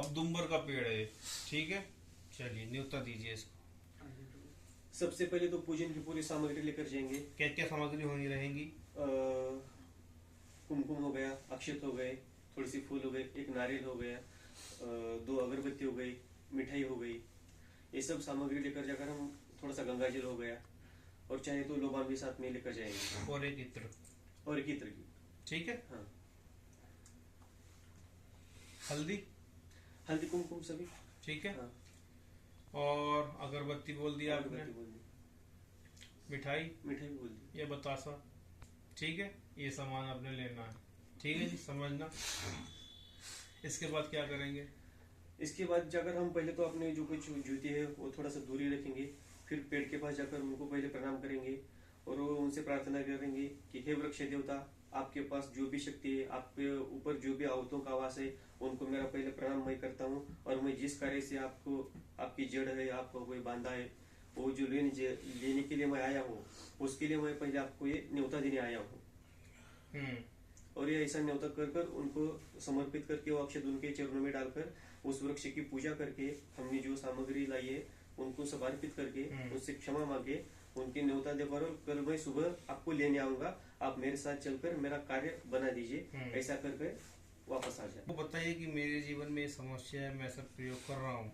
औदुंबर का पेड़ है ये, ठीक है। चलिए न्योता दीजिए इसको। सबसे पहले तो पूजन की पूरी सामग्री लेकर जाएंगे। क्या क्या सामग्री होनी रहेंगी? कुमकुम हो गया, अक्षत हो गए, थोड़ी सी फूल हो गए, एक नारियल हो गया, दो अगरबत्ती हो गई, मिठाई हो गई। ये सब सामग्री लेकर जाकर हम थोड़ा सा गंगा जल हो गया, और चाहे तो लोबान भी साथ में लेकर जाएंगे, और एक इत्र। और एक इत्र की। ठीक है। हाँ। हल्दी। हल्दी कुमकुम सभी। ठीक है। हाँ। और अगरबत्ती बोल दिया आपने। अगरबत्ती बोल दी। मिठाई। मिठाई बोल दी। या बतासा। ठीक है, ये सामान आपने लेना है। ठीक है जी, समझना। इसके बाद क्या करेंगे? इसके बाद जाकर हम पहले तो अपने जो कुछ जूते हैं वो थोड़ा सा दूरी रखेंगे, फिर पेड़ के पास जाकर उनको पहले प्रणाम करेंगे, और वो उनसे प्रार्थना करेंगे कि हे वृक्ष देवता, आपके पास जो भी शक्ति है, आपके ऊपर जो भी आवतों का आवास है, उनको मेरा पहले प्रणाम मैं करता हूँ। और मैं जिस कार्य से आपको, आपकी जड़ है, आपको कोई बांधा है, वो जो लेने के लिए मैं आया हूँ, उसके लिए मैं पहले आपको ये न्योता देने आया हूँ। और ये ऐसा न्योता कर कर उनको समर्पित करके, वो अक्षत उनके चरणों में डालकर, उस वृक्ष की पूजा करके, हमने जो सामग्री लाई है उनको समर्पित करके, उससे क्षमा मांगे, उनकी न्योता देकर, कल मैं सुबह आपको लेने आऊंगा, आप मेरे साथ चलकर मेरा कार्य बना दीजिए, ऐसा करके वापस आ जाए। वो बताइए कि मेरे जीवन में ये समस्या है, मैं सब प्रयोग कर रहा हूँ,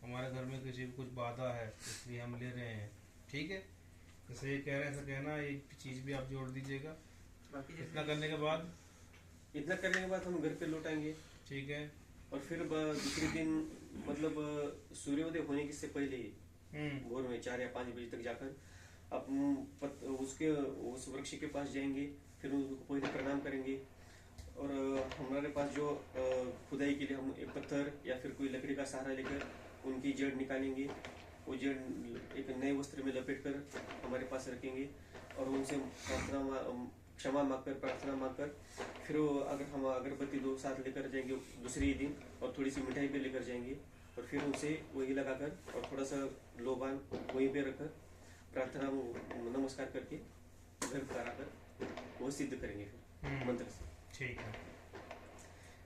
हमारे घर में किसी भी कुछ बाधा है, इसलिए हम ले रहे हैं। ठीक है, जैसे ये कह रहे हैं ऐसा कहना, एक चीज भी आप जोड़ दीजिएगा। इतना करने के बाद, इतना करने के बाद हम घर पे लौट आएंगे। ठीक है। और फिर दूसरे दिन, मतलब सूर्योदय होने के से पहले ही, भोर में 4 या 5 बजे तक जाकर उसके उस वृक्ष के पास जाएंगे, फिर उनको पहले प्रणाम करेंगे, और हमारे पास जो खुदाई के लिए हम एक पत्थर या फिर कोई लकड़ी का सहारा लेकर उनकी जड़ निकालेंगे, वो जड़ एक नए वस्त्र में लपेट कर हमारे पास रखेंगे, और उनसे क्षमा मांगकर, प्रार्थना मांगकर, फिर अगर हम अगरबत्ती 2 साथ लेकर जाएंगे दूसरे ही दिन, और थोड़ी सी मिठाई भी लेकर जाएंगे, और फिर उनसे वही लगाकर और थोड़ा सा लोबान वहीं पे रखकर प्रार्थना नमस्कार करके घर पर आकर वो सिद्ध करेंगे फिर मंत्र से। ठीक है।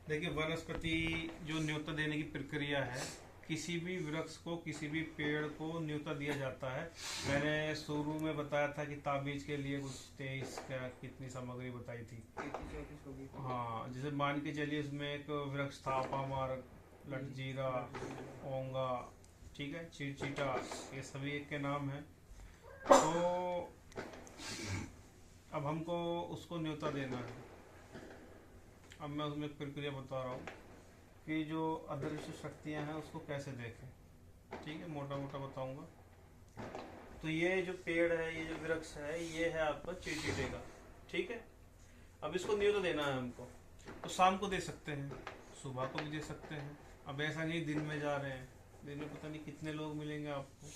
देखिए, वनस्पति जो न्योता देने की प्रक्रिया है, किसी भी वृक्ष को, किसी भी पेड़ को न्योता दिया जाता है। मैंने शुरू में बताया था कि ताबीज के लिए कुछ 23 क्या कितनी सामग्री बताई थी। हाँ, जैसे मान के चलिए, इसमें एक वृक्ष था अपामार्क, लटजीरा, ओंगा, ठीक है, चिरचिटा, ये सभी एक के नाम है। तो अब हमको उसको न्योता देना है। अब मैं उसमें प्रक्रिया बता रहा हूँ कि जो अदृश्य शक्तियाँ हैं उसको कैसे देखें। ठीक है, मोटा मोटा बताऊंगा। तो ये जो पेड़ है, ये जो वृक्ष है, ये है आपका चिरचिटे का। ठीक है, अब इसको न्योता देना है हमको, तो शाम को दे सकते हैं, सुबह को भी दे सकते हैं। अब ऐसा नहीं दिन में जा रहे हैं, दिन में पता नहीं कितने लोग मिलेंगे आपको,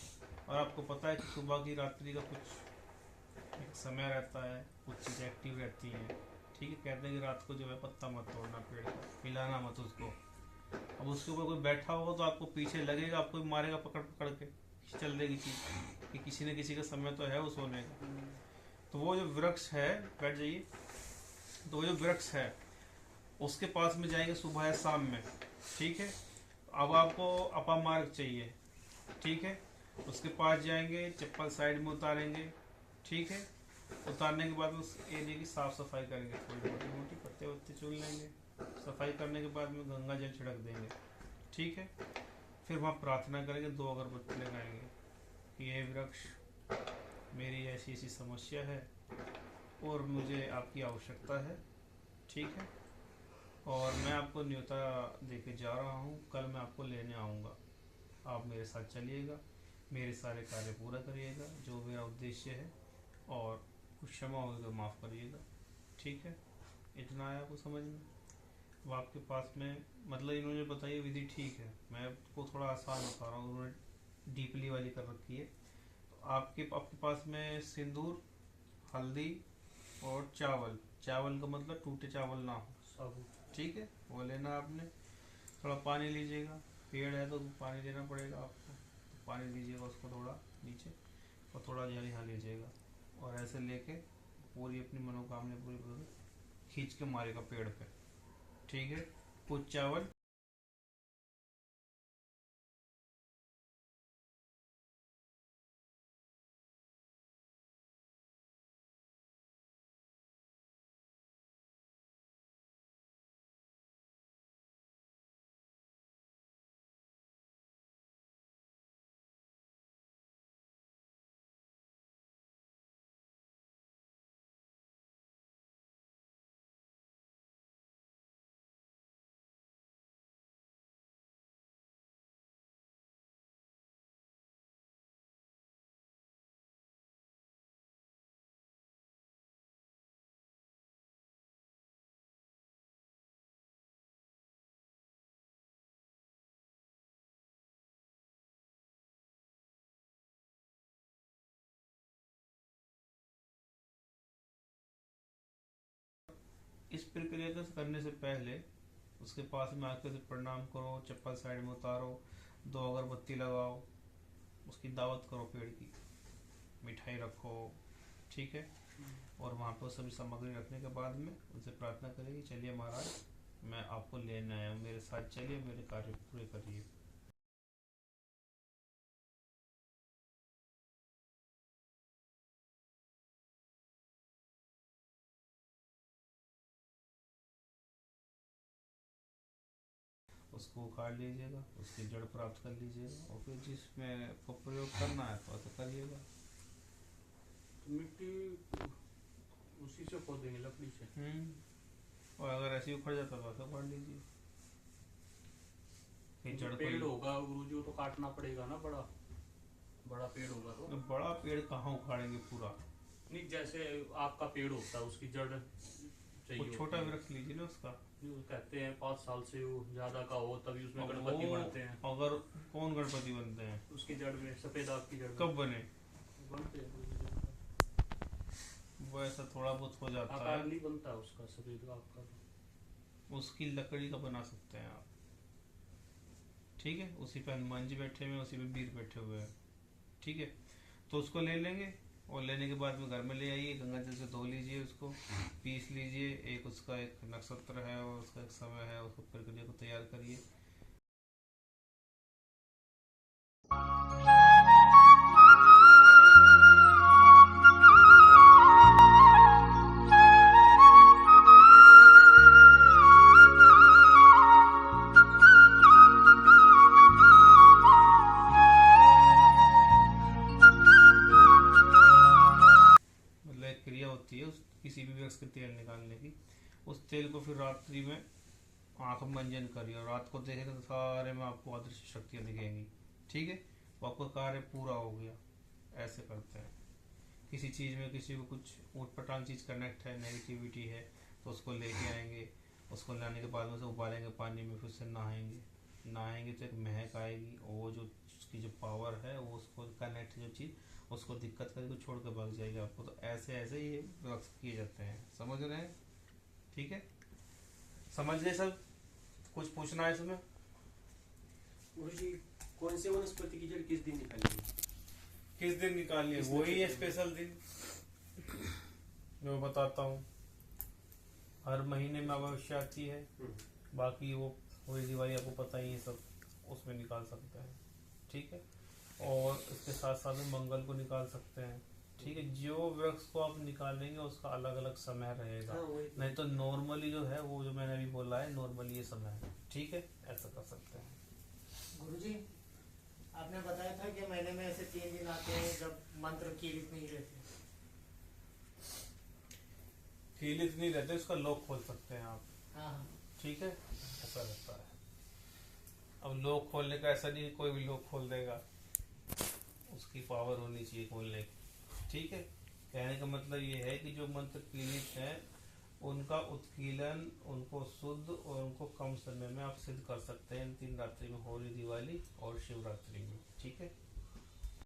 और आपको पता है कि सुबह की रात्रि का कुछ एक समय रहता है, कुछ चीज़ें एक्टिव रहती हैं। ठीक है, कहते हैं कि रात को जो है पत्ता मत तोड़ना पेड़ का, हिलाना मत उसको। अब उसके ऊपर कोई बैठा होगा तो आपको पीछे लगेगा, आपको मारेगा पकड़ पकड़ के, चल देगी चीज कि किसी न किसी का समय तो है वो सोने का। तो वो जो वृक्ष है, बैठ जाइए, तो वो जो वृक्ष है उसके पास में जाएंगे सुबह या शाम में। ठीक है, अब आपको अपामार्ग चाहिए। ठीक है, उसके पास जाएंगे, चप्पल साइड में उतारेंगे। ठीक है, उतारने के बाद उस एरिया की साफ सफाई करेंगे, थोड़ी मोटी मोटी पत्ते वत्ते चुन लेंगे। सफाई करने के बाद में गंगा जल छिड़क देंगे। ठीक है, फिर वहाँ प्रार्थना करेंगे, 2 अगरबत्ती लगाएंगे कि ये वृक्ष, मेरी ऐसी ऐसी समस्या है और मुझे आपकी आवश्यकता है। ठीक है, और मैं आपको न्योता देके जा रहा हूँ, कल मैं आपको लेने आऊँगा, आप मेरे साथ चलिएगा, मेरे सारे कार्य पूरा करिएगा जो मेरा उद्देश्य है, और कुछ क्षमा होगी तो माफ़ करिएगा। ठीक है, इतना आया आपको समझ में? वो आपके पास में, मतलब इन्होंने बताई विधि ठीक है, मैं आपको थोड़ा आसान बता रहा हूँ, उन्होंने डीपली वाली कर रखी है। तो आपके पास में सिंदूर, हल्दी और चावल, चावल का मतलब टूटे चावल ना हो। ठीक है, वो लेना आपने। थोड़ा पानी लीजिएगा, पेड़ है तो पानी देना पड़ेगा आपको, तो पानी लीजिएगा उसको थोड़ा नीचे, और थोड़ा जल यहाँ लीजिएगा, और ऐसे लेके पूरी अपनी मनोकामना पूरी खींच के मारेगा पेड़ पे। ठीक है, कुछ चावल प्रक्रिया को करने से पहले उसके पास में आकर से प्रणाम करो, चप्पल साइड में उतारो, 2 अगरबत्ती लगाओ, उसकी दावत करो, पेड़ की मिठाई रखो, ठीक है। और वहाँ पर सभी सामग्री रखने के बाद में उनसे प्रार्थना करेगी, चलिए महाराज मैं आपको लेने आया हूँ, मेरे साथ चलिए, मेरे कार्य पूरे करिए। उसको उखाड़ लीजिएगा, उसकी जड़ प्राप्त कर लीजिएगा और फिर जिसमें आपको प्रयोग करना है तो ऐसा करिएगा। तो मिट्टी उसी से खोदेंगे, लकड़ी से। और अगर ऐसे ही उखड़ जाता तो ऐसा उखाड़ लीजिए। फिर जड़ पेड़ होगा गुरुजी तो काटना पड़ेगा ना, बड़ा बड़ा पेड़ होगा तो। बड़ा पेड़ कहाँ उखाड़ेंगे पूरा? नहीं, जैसे आपका पेड़ होता है उसकी जड़ चाहिए। वो छोटा वृक्ष लीजिए ना उसका। जो कहते हैं 5 साल से वो ज्यादा का हो तभी उसमें गणपति बनते हैं। अगर कौन गणपति बनते हैं? उसकी जड़ में, सफेद आग की जड़ में। कब बने? बनते हैं वो ऐसा थोड़ा बहुत हो जाता आकार है, नहीं बनता उसका सफेद आग का। उसकी लकड़ी का बना सकते हैं आप, ठीक है। उसी पे हनुमान जी बैठे हुए हैं, उसी पे वीर बैठे हुए हैं, ठीक है। तो उसको ले लेंगे और लेने के बाद में घर में ले आइए, गंगा जल से धो लीजिए, उसको पीस लीजिए। एक उसका एक नक्षत्र है और उसका एक समय है, उसको प्रक्रिया को तैयार करिए। होती है उस किसी भी वृक्ष के तेल निकालने की। उस तेल को फिर रात्रि में आंख मंजन करिए और रात को देखेंगे तो सारे में आपको अदृश्य शक्तियाँ दिखेंगी, ठीक है। तो आपका कार्य पूरा हो गया। ऐसे करते हैं। किसी चीज़ में किसी को कुछ ऊटपटांग चीज़ कनेक्ट है, नेगेटिविटी है, तो उसको लेके आएंगे। उसको लाने के बाद में उसे उबालेंगे पानी में, फिर से नहाएंगे तो एक महक आएगी और वो जो उसकी जो पावर है वो उसको कनेक्ट जो चीज़ उसको दिक्कत करके छोड़ के भाग जाएगी आपको। तो ऐसे ऐसे ये वृक्ष किए जाते हैं, समझ रहे हैं? ठीक है, समझ गए सब? कुछ पूछना है इसमें? गुरुजी, कौन से वनस्पति की जड़ किस दिन निकालेंगे? किस दिन निकालनी है? वही है स्पेशल दिन जो मैं बताता हूँ। हर महीने में अमावस्या आती है, बाकी वो होली दिवाली आपको पता ही है सब, उसमें निकाल सकते हैं, ठीक है। और इसके साथ साथ में मंगल को निकाल सकते हैं, ठीक है। जो वृक्ष को आप निकालेंगे उसका अलग अलग समय रहेगा। नहीं तो नॉर्मली जो है वो जो मैंने अभी बोला है नॉर्मली ये समय है, ठीक है। ऐसा कर सकते हैं। गुरुजी, आपने बताया था कि महीने में ऐसे 3 दिन आते हैं जब मंत्र कीलित नहीं रहते। कीलित नहीं रहते, उसका लॉक खोल सकते हैं आप। हाँ, ठीक है, ऐसा रहता है। अब लॉक खोलने का ऐसा नहीं कोई भी लॉक खोल देगा, उसकी पावर होनी चाहिए खोलने की, ठीक है। कहने का मतलब ये है कि जो मंत्र कीलित है उनका उत्कीलन, उनको शुद्ध और उनको कम समय में आप सिद्ध कर सकते हैं इन 3 रात्रि में, होली दिवाली और शिवरात्रि में, ठीक है।